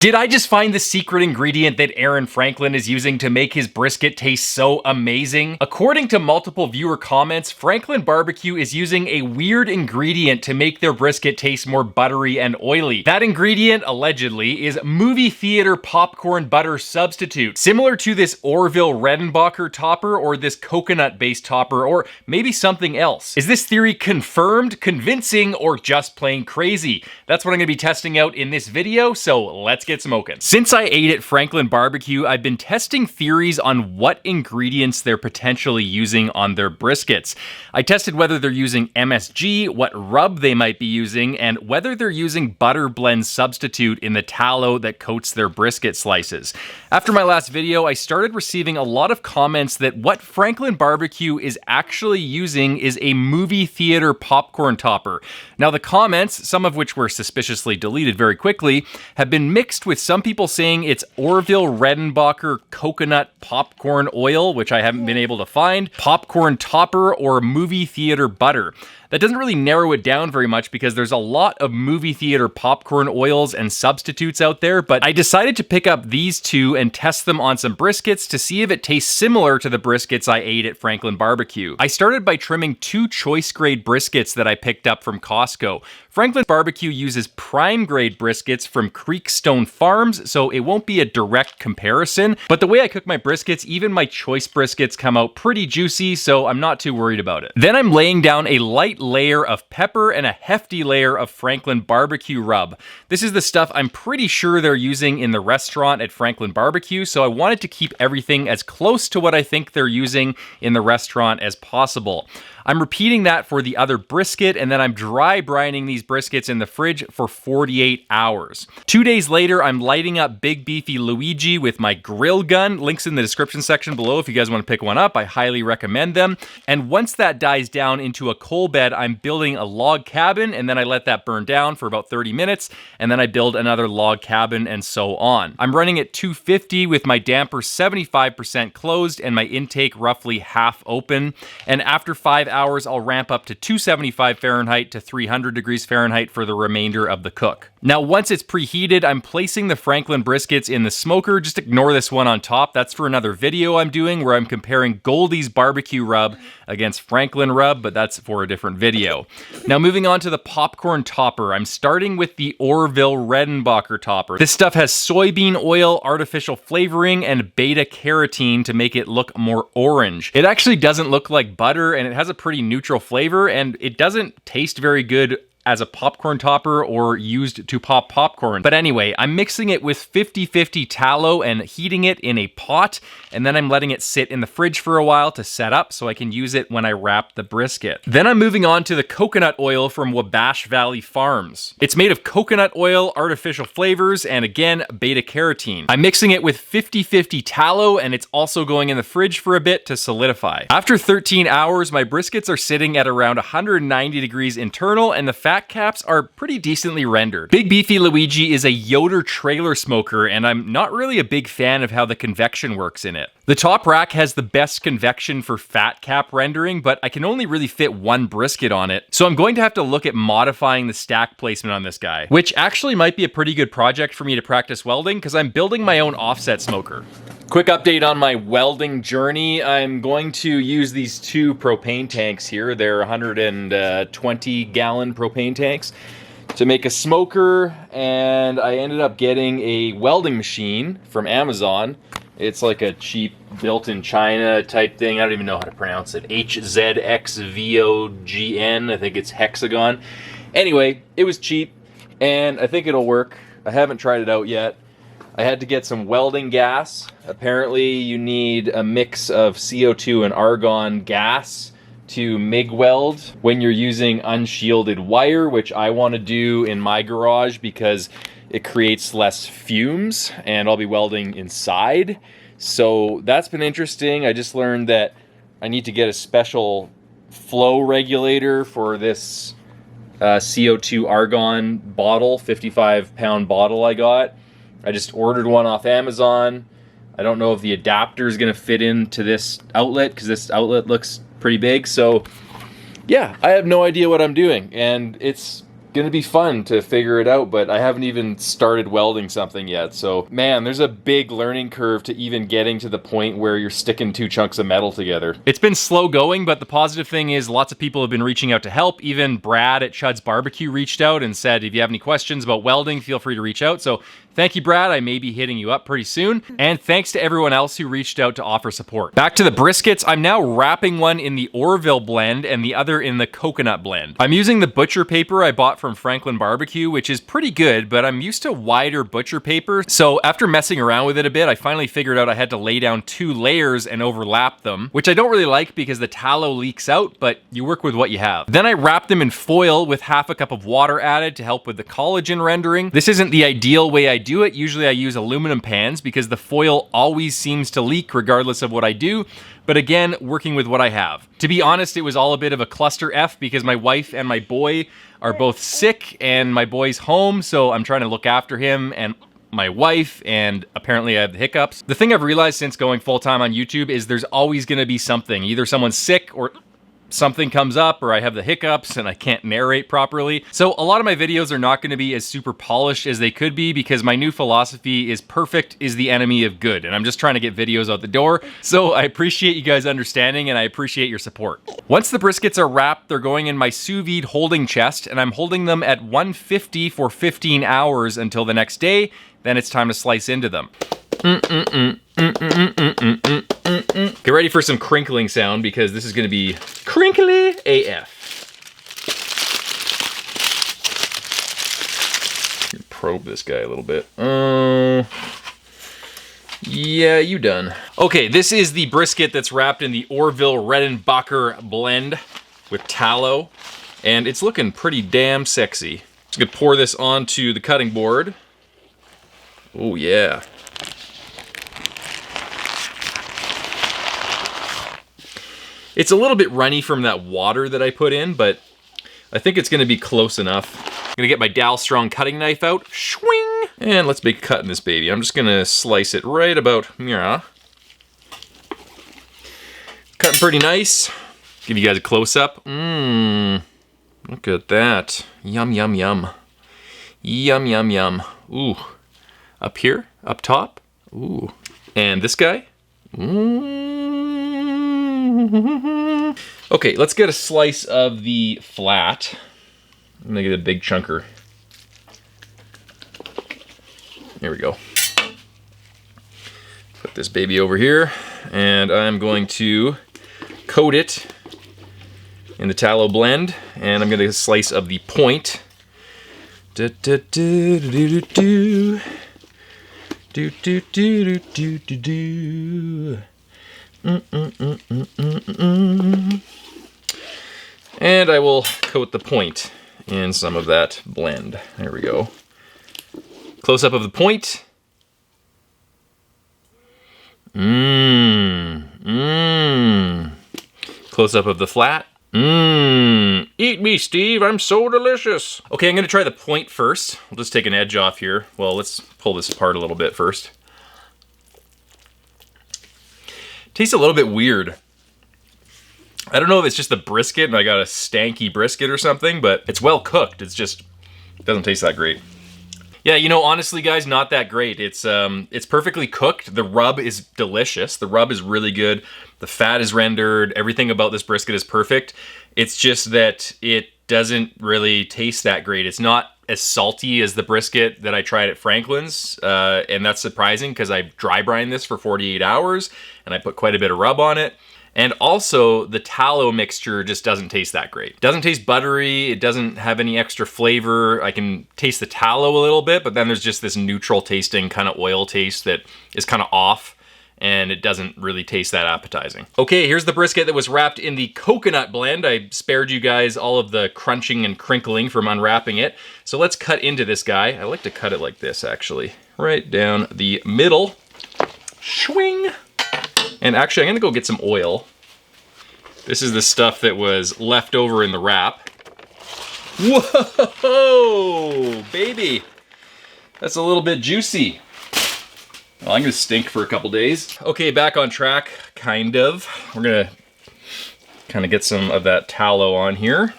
Did I just find the secret ingredient that Aaron Franklin is using to make his brisket taste so amazing? According to multiple viewer comments, Franklin BBQ is using a weird ingredient to make their brisket taste more buttery and oily. That ingredient, allegedly, is movie theater popcorn butter substitute, similar to this Orville Redenbacher topper or this coconut-based topper, or maybe something else. Is this theory confirmed, convincing, or just plain crazy? That's what I'm going to be testing out in this video, so let's get smoking. Since I ate at Franklin BBQ, I've been testing theories on what ingredients they're potentially using on their briskets. I tested whether they're using MSG, what rub they might be using, and whether they're using butter blend substitute in the tallow that coats their brisket slices. After my last video, I started receiving a lot of comments that what Franklin BBQ is actually using is a movie theater popcorn topper. Now the comments, some of which were suspiciously deleted very quickly, have been mixed with some people saying it's Orville Redenbacher coconut popcorn oil, which I haven't been able to find, popcorn topper, or movie theater butter. That doesn't really narrow it down very much because there's a lot of movie theater popcorn oils and substitutes out there, but I decided to pick up these two and test them on some briskets to see if it tastes similar to the briskets I ate at Franklin BBQ. I started by trimming 2 choice grade briskets that I picked up from Costco. Franklin BBQ uses prime grade briskets from Creekstone Farms, so it won't be a direct comparison, but the way I cook my briskets, even my choice briskets come out pretty juicy, so I'm not too worried about it. Then I'm laying down a light layer of pepper and a hefty layer of Franklin BBQ rub. This is the stuff I'm pretty sure they're using in the restaurant at Franklin BBQ, so I wanted to keep everything as close to what I think they're using in the restaurant as possible. I'm repeating that for the other brisket, and then I'm dry brining these briskets in the fridge for 48 hours. 2 days later, I'm lighting up Big Beefy Luigi with my grill gun. Links in the description section below if you guys want to pick one up. I highly recommend them. And once that dies down into a coal bed, I'm building a log cabin, and then I let that burn down for about 30 minutes, and then I build another log cabin, and so on. I'm running at 250 with my damper 75% closed and my intake roughly half open. And after 5 hours, I'll ramp up to 275 Fahrenheit to 300 degrees Fahrenheit for the remainder of the cook. Now, once it's preheated, I'm placing the Franklin briskets in the smoker. Just ignore this one on top. That's for another video I'm doing where I'm comparing Goldie's barbecue rub against Franklin rub, but that's for a different video. Now, moving on to the popcorn topper, I'm starting with the Orville Redenbacher topper. This stuff has soybean oil, artificial flavoring, and beta carotene to make it look more orange. It actually doesn't look like butter, and it has a pretty neutral flavor, and it doesn't taste very good as a popcorn topper or used to pop popcorn. But anyway, I'm mixing it with 50-50 tallow and heating it in a pot, and then I'm letting it sit in the fridge for a while to set up so I can use it when I wrap the brisket. Then I'm moving on to the coconut oil from Wabash Valley Farms. It's made of coconut oil, artificial flavors, and again, beta carotene. I'm mixing it with 50-50 tallow, and it's also going in the fridge for a bit to solidify. After 13 hours, my briskets are sitting at around 190 degrees internal, and the fat caps are pretty decently rendered. Big Beefy Luigi is a Yoder trailer smoker, and I'm not really a big fan of how the convection works in it. The top rack has the best convection for fat cap rendering, but I can only really fit one brisket on it, so I'm going to have to look at modifying the stack placement on this guy, which actually might be a pretty good project for me to practice welding because I'm building my own offset smoker. Quick update on my welding journey. I'm going to use these 2 propane tanks here. They're 120 gallon propane tanks to make a smoker, and I ended up getting a welding machine from Amazon. It's like a cheap built in China type thing. I don't even know how to pronounce it. HZXVOGN. I think it's hexagon. Anyway, it was cheap and I think it'll work. I haven't tried it out yet. I had to get some welding gas. Apparently you need a mix of CO2 and argon gas to MIG weld when you're using unshielded wire, which I want to do in my garage because it creates less fumes and I'll be welding inside. So that's been interesting. I just learned that I need to get a special flow regulator for this CO2 argon bottle, 55-pound bottle I got. I just ordered one off Amazon. I don't know if the adapter is going to fit into this outlet because this outlet looks pretty big. So yeah, I have no idea what I'm doing, and it's gonna be fun to figure it out, but I haven't even started welding something yet. So man, there's a big learning curve to even getting to the point where you're sticking 2 chunks of metal together. It's been slow going, but the positive thing is lots of people have been reaching out to help. Even Brad at Chud's Barbecue reached out and said, if you have any questions about welding, feel free to reach out. So thank you, Brad. I may be hitting you up pretty soon. And thanks to everyone else who reached out to offer support. Back to the briskets. I'm now wrapping one in the Orville blend and the other in the coconut blend. I'm using the butcher paper I bought from Franklin BBQ, which is pretty good, but I'm used to wider butcher paper. So after messing around with it a bit, I finally figured out I had to lay down 2 layers and overlap them, which I don't really like because the tallow leaks out, but you work with what you have. Then I wrapped them in foil with half a cup of water added to help with the collagen rendering. This isn't the ideal way I do it. Usually I use aluminum pans because the foil always seems to leak regardless of what I do. But again, working with what I have. To be honest, it was all a bit of a cluster F because my wife and my boy are both sick and my boy's home, so I'm trying to look after him and my wife, and apparently I have the hiccups. The thing I've realized since going full-time on YouTube is there's always gonna be something. Either someone's sick or something comes up, or I have the hiccups and I can't narrate properly. So a lot of my videos are not going to be as super polished as they could be because my new philosophy is perfect is the enemy of good, and I'm just trying to get videos out the door. So I appreciate you guys understanding and I appreciate your support. Once the briskets are wrapped, they're going in my sous vide holding chest, and I'm holding them at 150 for 15 hours until the next day. Then it's time to slice into them. Get ready for some crinkling sound because this is gonna be crinkly AF. Probe this guy a little bit. Yeah, you done. Okay, this is the brisket that's wrapped in the Orville Redenbacher blend with tallow, and it's looking pretty damn sexy. Just gonna pour this onto the cutting board. Oh yeah. It's a little bit runny from that water that I put in, but I think it's gonna be close enough. I'm gonna get my Dalstrong cutting knife out, swing, and let's make a cut in this baby. I'm just gonna slice it right about, yeah. Cutting pretty nice. Give you guys a close up. Look at that. Yum, yum, yum. Yum, yum, yum. Ooh. Up here, up top. Ooh. And this guy. Okay, let's get a slice of the flat. I'm gonna get a big chunker. There we go. Put this baby over here, and I'm going to coat it in the tallow blend, and I'm gonna get a slice of the point. And I will coat the point in some of that blend. There we go. Close up of the point. Close up of the flat. Eat me, Steve, I'm so delicious. Okay, I'm gonna try the point first. We'll just take an edge off here. Well, let's pull this apart a little bit first. Tastes a little bit weird. I don't know if it's just the brisket and I got a stanky brisket or something, but it's well cooked. It's just, it doesn't taste that great. Yeah, you know, honestly, guys, not that great. It's perfectly cooked. The rub is delicious. The rub is really good. The fat is rendered. Everything about this brisket is perfect. It's just that it doesn't really taste that great. It's not as salty as the brisket that I tried at Franklin's, and that's surprising because I dry brined this for 48 hours, and I put quite a bit of rub on it. And also, the tallow mixture just doesn't taste that great. It doesn't taste buttery, it doesn't have any extra flavor. I can taste the tallow a little bit, but then there's just this neutral tasting kind of oil taste that is kind of off, and it doesn't really taste that appetizing. Okay, here's the brisket that was wrapped in the coconut blend. I spared you guys all of the crunching and crinkling from unwrapping it. So let's cut into this guy. I like to cut it like this, actually. Right down the middle. Swing! And actually, I'm gonna go get some oil. This is the stuff that was left over in the wrap. Whoa, baby. That's a little bit juicy. Well, I'm gonna stink for a couple days. Okay, back on track, kind of. We're gonna kind of get some of that tallow on here.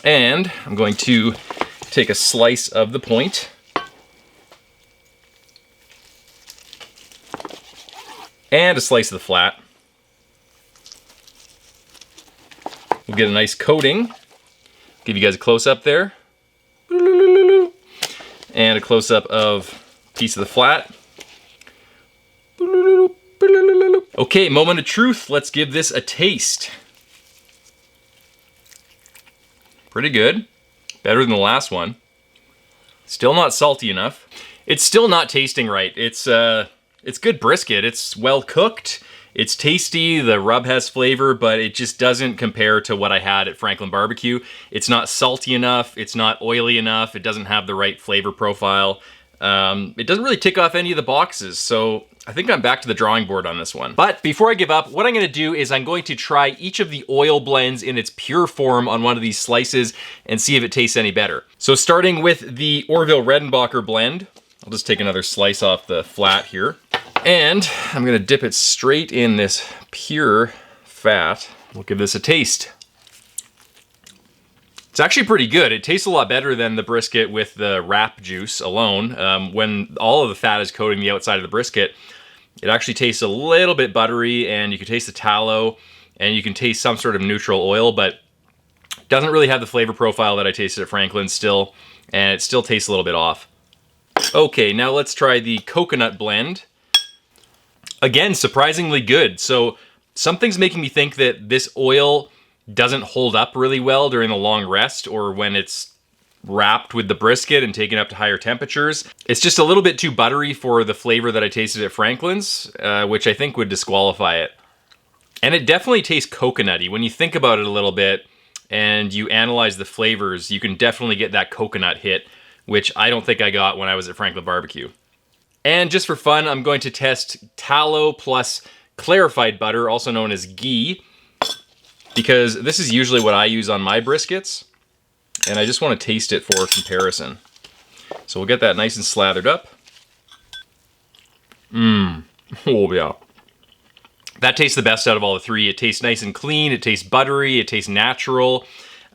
And I'm going to take a slice of the point. And a slice of the flat. We'll get a nice coating. Give you guys a close-up there. And a close-up of a piece of the flat. Okay, moment of truth. Let's give this a taste. Pretty good. Better than the last one. Still not salty enough. It's still not tasting right. It's good brisket. It's well cooked. It's tasty. The rub has flavor, but it just doesn't compare to what I had at Franklin BBQ. It's not salty enough. It's not oily enough. It doesn't have the right flavor profile. It doesn't really tick off any of the boxes, so I think I'm back to the drawing board on this one. But before I give up, what I'm gonna do is I'm going to try each of the oil blends in its pure form on one of these slices and see if it tastes any better. So starting with the Orville Redenbacher blend, I'll just take another slice off the flat here. And I'm gonna dip it straight in this pure fat. We'll give this a taste. It's actually pretty good. It tastes a lot better than the brisket with the wrap juice alone. When all of the fat is coating the outside of the brisket, it actually tastes a little bit buttery, and you can taste the tallow, and you can taste some sort of neutral oil, but it doesn't really have the flavor profile that I tasted at Franklin's still, and it still tastes a little bit off. Okay, now let's try the coconut blend. Again, surprisingly good. So something's making me think that this oil doesn't hold up really well during the long rest or when it's wrapped with the brisket and taken up to higher temperatures. It's just a little bit too buttery for the flavor that I tasted at Franklin's, which I think would disqualify it. And it definitely tastes coconutty. When you think about it a little bit and you analyze the flavors, you can definitely get that coconut hit, which I don't think I got when I was at Franklin BBQ. And just for fun, I'm going to test tallow plus clarified butter, also known as ghee, because this is usually what I use on my briskets, and I just want to taste it for comparison. So we'll get that nice and slathered up. Oh yeah. That tastes the best out of all the three. It tastes nice and clean, it tastes buttery, it tastes natural.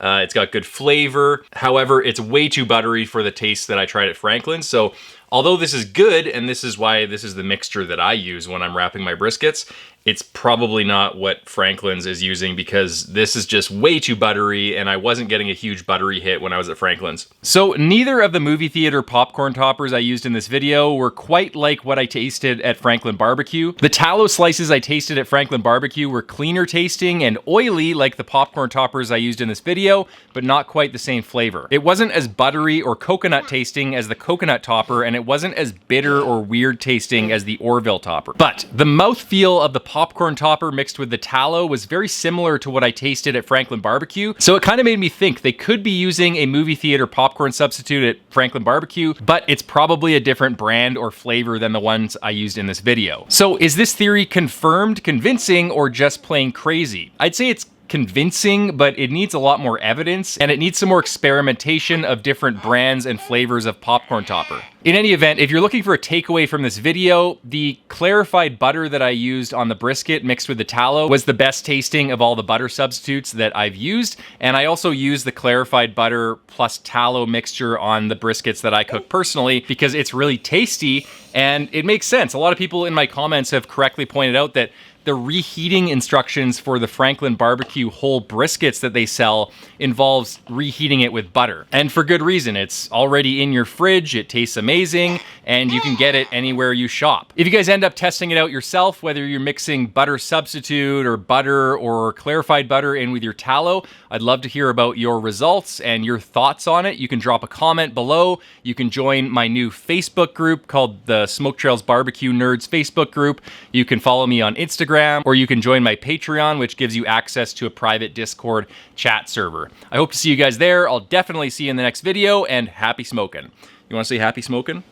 It's got good flavor. However, it's way too buttery for the taste that I tried at Franklin's. So although this is good, and this is why this is the mixture that I use when I'm wrapping my briskets, it's probably not what Franklin's is using because this is just way too buttery and I wasn't getting a huge buttery hit when I was at Franklin's. So neither of the movie theater popcorn toppers I used in this video were quite like what I tasted at Franklin BBQ. The tallow slices I tasted at Franklin BBQ were cleaner tasting and oily like the popcorn toppers I used in this video, but not quite the same flavor. It wasn't as buttery or coconut tasting as the coconut topper, and it wasn't as bitter or weird tasting as the Orville topper. But the mouthfeel of the popcorn topper mixed with the tallow was very similar to what I tasted at Franklin BBQ, so it kind of made me think they could be using a movie theater popcorn substitute at Franklin BBQ, but it's probably a different brand or flavor than the ones I used in this video. So is this theory confirmed, convincing, or just plain crazy? I'd say it's convincing, but it needs a lot more evidence, and it needs some more experimentation of different brands and flavors of popcorn topper. In any event, if you're looking for a takeaway from this video, the clarified butter that I used on the brisket mixed with the tallow was the best tasting of all the butter substitutes that I've used, and I also used the clarified butter plus tallow mixture on the briskets that I cook personally because it's really tasty and it makes sense. A lot of people in my comments have correctly pointed out that the reheating instructions for the Franklin BBQ whole briskets that they sell involves reheating it with butter. And for good reason. It's already in your fridge, it tastes amazing, and you can get it anywhere you shop. If you guys end up testing it out yourself, whether you're mixing butter substitute or butter or clarified butter in with your tallow, I'd love to hear about your results and your thoughts on it. You can drop a comment below. You can join my new Facebook group called the Smoke Trails Barbecue Nerds Facebook group. You can follow me on Instagram, or you can join my Patreon, which gives you access to a private Discord chat server. I hope to see you guys there. I'll definitely see you in the next video, and happy smoking. You want to say happy smoking?